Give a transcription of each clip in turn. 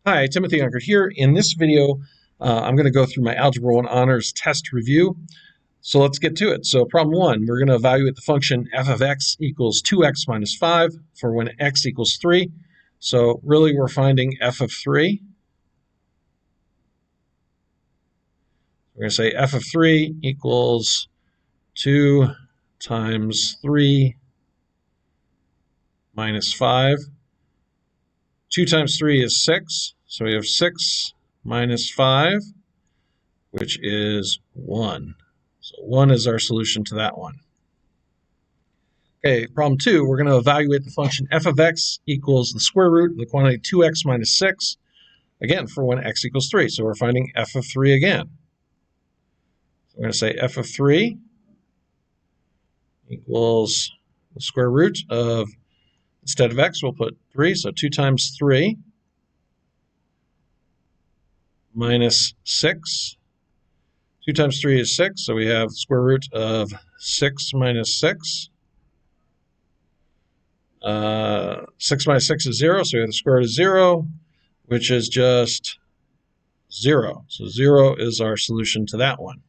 Hi, Timothy Unkert here. In this video, I'm going to go through my Algebra 1 Honors test review. So let's get to it. So problem 1, we're going to evaluate the function f of x equals 2x minus 5 for when x equals 3. So really we're finding f of 3. We're going to say f of 3 equals 2 times 3 minus 5. 2 times 3 is 6. So we have 6 minus 5, which is 1. So 1 is our solution to that one. Okay, problem 2, we're going to evaluate the function f of x equals the square root of the quantity 2x minus 6, again, for when x equals 3. So we're finding f of 3 again. So we're going to say f of 3 equals the square root of, instead of x, we'll put 3, so 2 times 3 minus 6. 2 times 3 is 6, so we have the square root of 6 minus 6. 6 minus 6 is 0, so we have the square root of 0, which is just 0. So 0 is our solution to that one.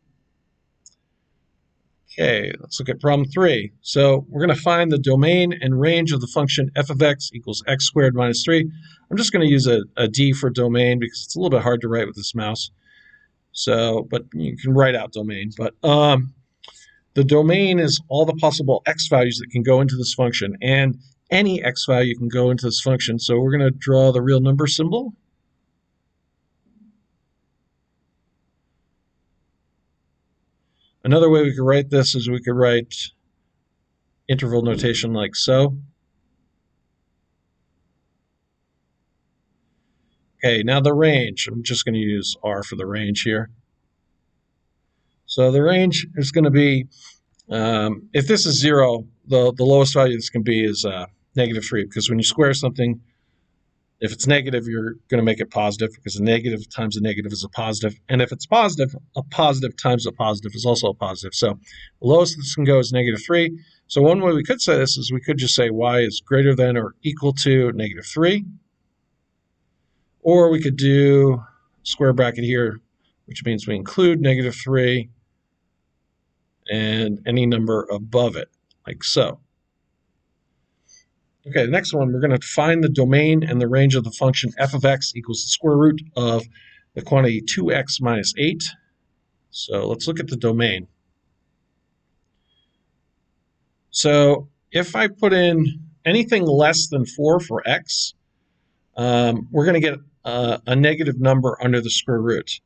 Okay, let's look at problem 3. So we're going to find the domain and range of the function f of x equals x squared minus 3. I'm just going to use a D for domain because it's a little bit hard to write with this mouse. So, but you can write out domain. But the domain is all the possible x values that can go into this function, and any x value can go into this function. So we're going to draw the real number symbol. Another way we could write this is we could write interval notation like so. Okay, now the range. I'm just going to use R for the range here. So the range is going to be, if this is 0, the lowest value this can be is negative 3, because when you square something, if it's negative, you're going to make it positive, because a negative times a negative is a positive. And if it's positive, a positive times a positive is also a positive. So the lowest this can go is negative 3. So one way we could say this is we could just say y is greater than or equal to negative 3. Or we could do square bracket here, which means we include negative 3 and any number above it, like so. Okay, the next one, we're going to find the domain and the range of the function f of x equals the square root of the quantity 2x minus 8. So let's look at the domain. So if I put in anything less than 4 for x, we're going to get a negative number under the square root.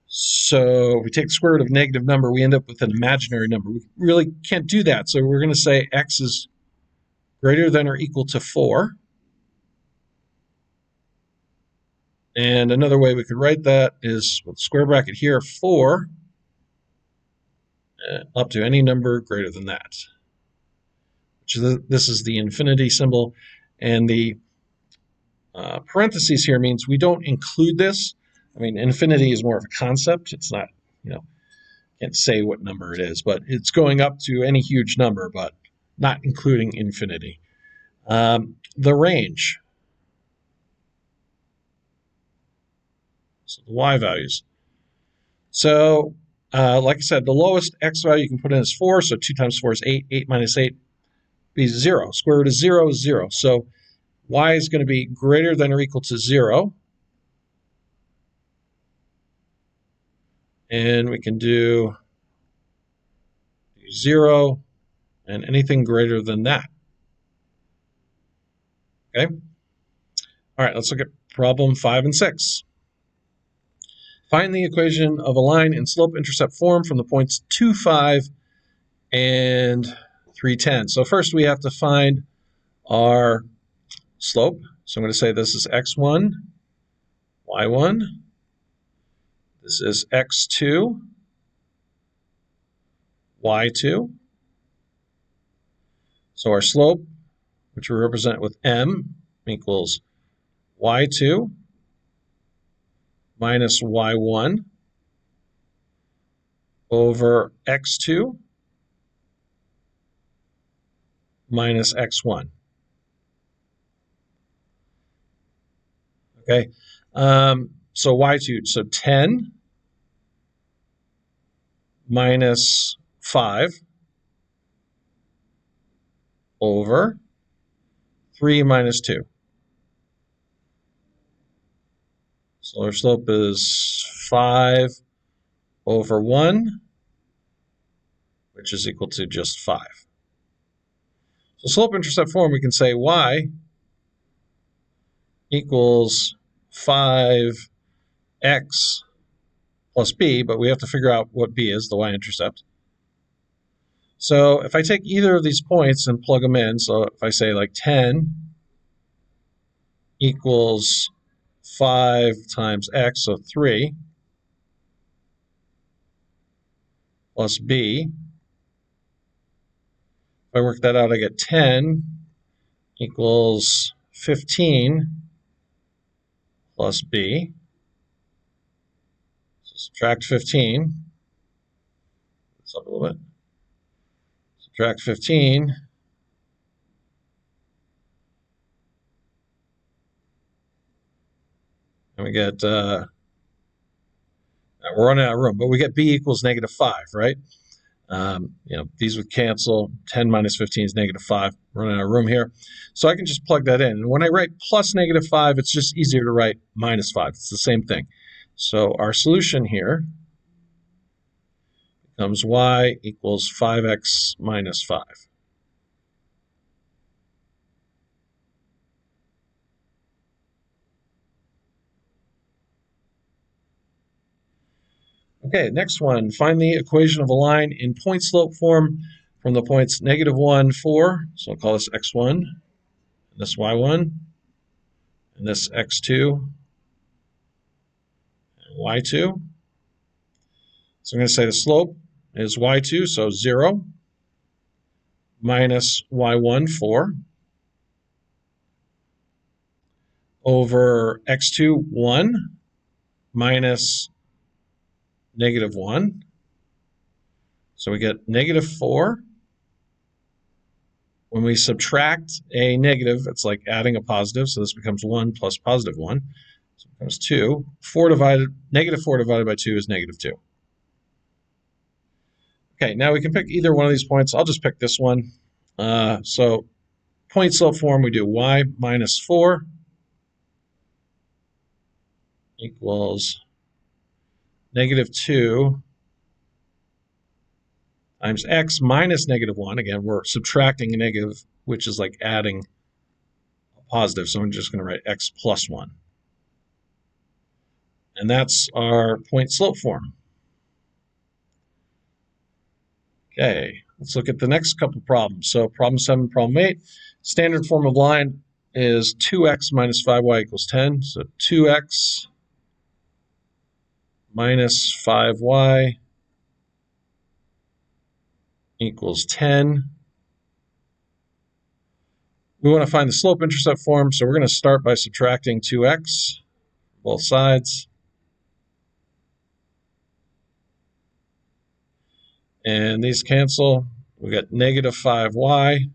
So if we take the square root of a negative number, we end up with an imaginary number. We really can't do that. So we're going to say x is greater than or equal to 4. And another way we could write that is with square bracket here, 4, up to any number greater than that. This is the infinity symbol. And the parentheses here means we don't include this. I mean, infinity is more of a concept. It's not, can't say what number it is, but it's going up to any huge number, but not including infinity. The range. So the y values. So, like I said, the lowest x value you can put in is 4, so 2 times 4 is 8. 8 minus 8 is 0. Square root of 0 is 0. So y is going to be greater than or equal to 0. And we can do 0 and anything greater than that. Okay? All right, let's look at problem 5 and 6. Find the equation of a line in slope-intercept form from the points 2, 5, and 3, 10. So first we have to find our slope. So I'm going to say this is x1, y1. This is x2, y2. So our slope, which we represent with m, equals y2 minus y1 over x2 minus x1. Okay, so y2, so 10 minus 5 over 3 minus 2. So our slope is 5 over 1, which is equal to just 5. So slope-intercept form, we can say y equals 5x plus b, but we have to figure out what b is, the y-intercept. So if I take either of these points and plug them in, so if I say like 10 equals 5 times x, so 3, plus b. If I work that out, I get 10 equals 15 plus b. So subtract 15. It's up a little bit. Subtract 15. And we get, we're running out of room, but we get b equals negative 5, right? These would cancel. 10 minus 15 is negative 5. We're running out of room here. So I can just plug that in. And when I write plus negative 5, it's just easier to write minus 5. It's the same thing. So our solution here becomes y equals 5x minus 5. Okay, next one. Find the equation of a line in point-slope form from the points negative 1, 4. So I'll call this x1, and this y1, and this x2, and y2. So I'm going to say the slope is y2, so 0, minus y1, 4, over x2, 1, minus negative 1. So we get negative 4. When we subtract a negative, it's like adding a positive, so this becomes 1 plus positive 1. So it becomes 2. Negative 4 divided by 2 is negative 2. Okay, now we can pick either one of these points. I'll just pick this one. So point slope form, we do y minus 4 equals negative 2 times x minus negative 1. Again, we're subtracting a negative, which is like adding a positive. So I'm just going to write x plus 1. And that's our point slope form. Okay, let's look at the next couple problems. So problem 7, problem 8. Standard form of line is 2x minus 5y equals 10. So 2x minus 5y equals 10. We want to find the slope-intercept form, so we're going to start by subtracting 2x both sides. And these cancel. We got negative 5y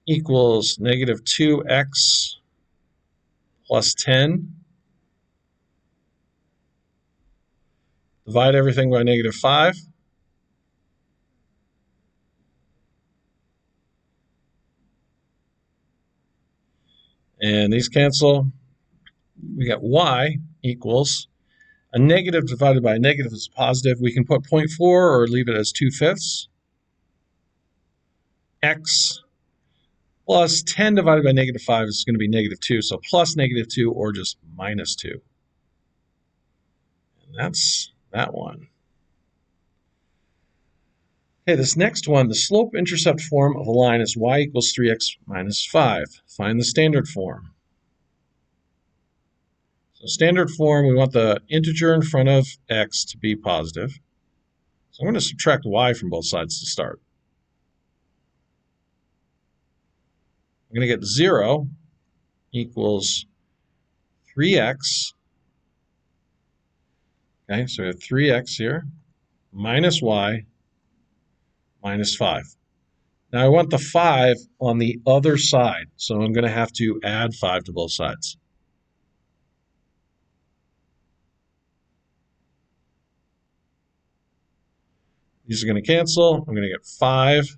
equals negative 2x plus 10. Divide everything by negative 5. And these cancel. We got y equals a negative divided by a negative is positive. We can put 0.4 or leave it as 2/5. X plus 10 divided by negative 5 is going to be negative 2. So plus negative 2 or just minus 2. And that's that one. Okay, this next one, the slope-intercept form of a line is y equals 3x minus 5. Find the standard form. So standard form, we want the integer in front of x to be positive. So I'm going to subtract y from both sides to start. I'm going to get 0 equals 3x. Okay, so we have 3x here, minus y, minus 5. Now I want the 5 on the other side, so I'm going to have to add 5 to both sides. These are going to cancel. I'm going to get 5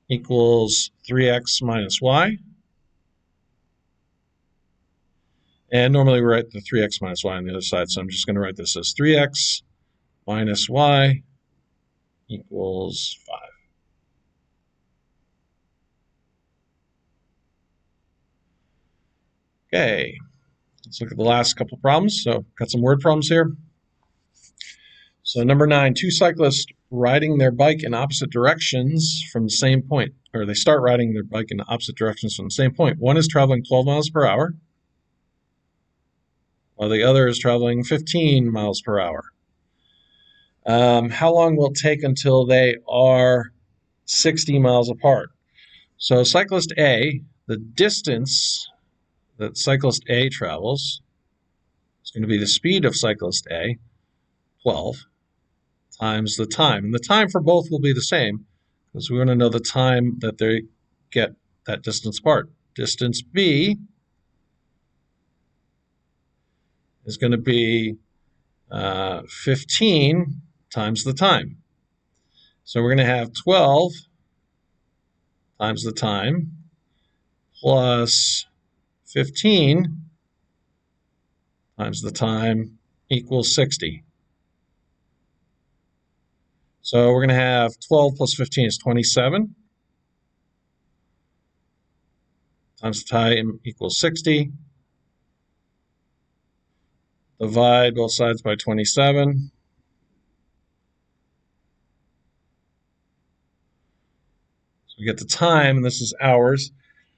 equals 3x minus y. And normally we write the 3x minus y on the other side, so I'm just going to write this as 3x minus y equals 5. Okay, let's look at the last couple of problems. So got some word problems here. So number 9, two cyclists riding their bike in opposite directions from the same point, or they start riding their bike in opposite directions from the same point. One is traveling 12 miles per hour, while the other is traveling 15 miles per hour. How long will it take until they are 60 miles apart? So cyclist A, the distance that cyclist A travels is going to be the speed of cyclist A, 12, times the time. And the time for both will be the same because we want to know the time that they get that distance apart. Distance B is going to be 15 times the time. So we're going to have 12 times the time plus 15 times the time equals 60. So we're going to have 12 plus 15 is 27 times the time equals 60. Divide both sides by 27. So we get the time, and this is hours.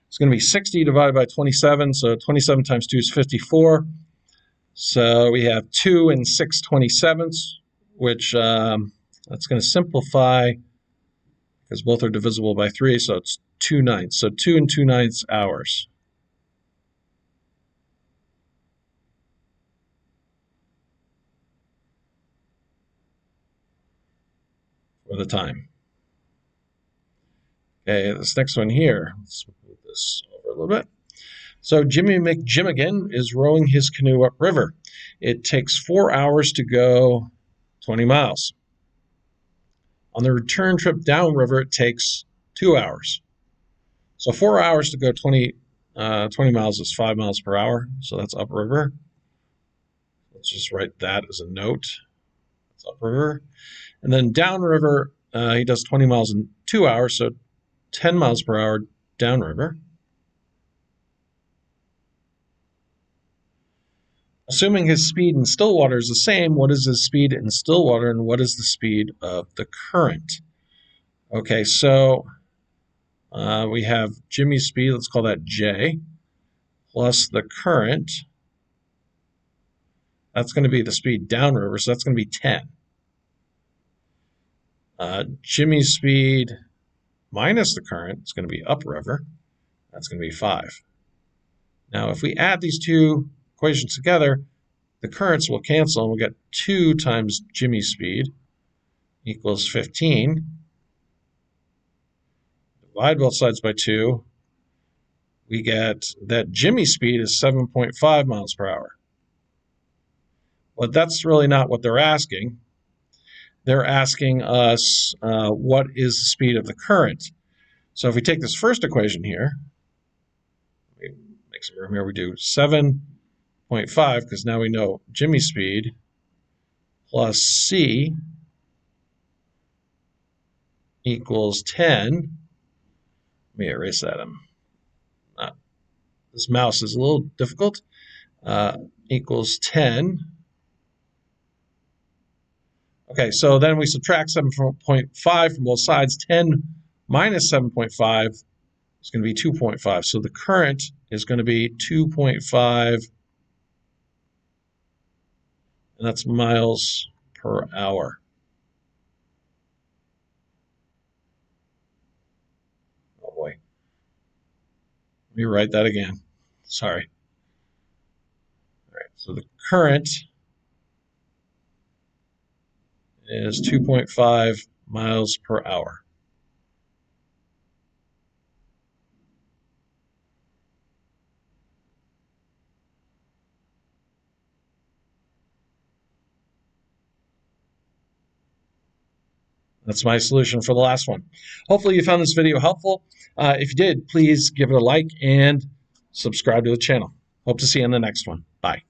It's going to be 60 divided by 27, so 27 times 2 is 54. So we have 2 and 6 27ths, which that's going to simplify because both are divisible by 3, so it's 2 ninths. So 2 and 2 ninths hours. For the time. Okay, this next one here, let's move this over a little bit. So Jimmy McJimmigan is rowing his canoe upriver. It takes 4 hours to go 20 miles. On the return trip downriver, it takes 2 hours. So 4 hours to go 20 miles is 5 miles per hour, so that's upriver. Let's just write that as a note. That's upriver. And then downriver, he does 20 miles in 2 hours, so 10 miles per hour downriver. Assuming his speed in still water is the same, what is his speed in still water and what is the speed of the current? Okay, so we have Jimmy's speed, let's call that J, plus the current. That's going to be the speed downriver, so that's going to be 10. Jimmy's speed minus the current is going to be upriver. That's going to be 5. Now, if we add these two equations together, the currents will cancel, and we'll get 2 times Jimmy's speed equals 15. Divide both sides by 2. We get that Jimmy's speed is 7.5 miles per hour. But that's really not what they're asking. They're asking us what is the speed of the current. So if we take this first equation here, make some room here, we do 7.5, because now we know Jimmy's speed plus C equals 10. Let me erase that. This mouse is a little difficult. Equals 10. Okay, so then we subtract 7.5 from both sides. 10 minus 7.5 is going to be 2.5. So the current is going to be 2.5, and that's miles per hour. Oh boy. Let me write that again. Sorry. All right, so the current is 2.5 miles per hour. That's my solution for the last one. Hopefully you found this video helpful. If you did, please give it a like and subscribe to the channel. Hope to see you in the next one. Bye.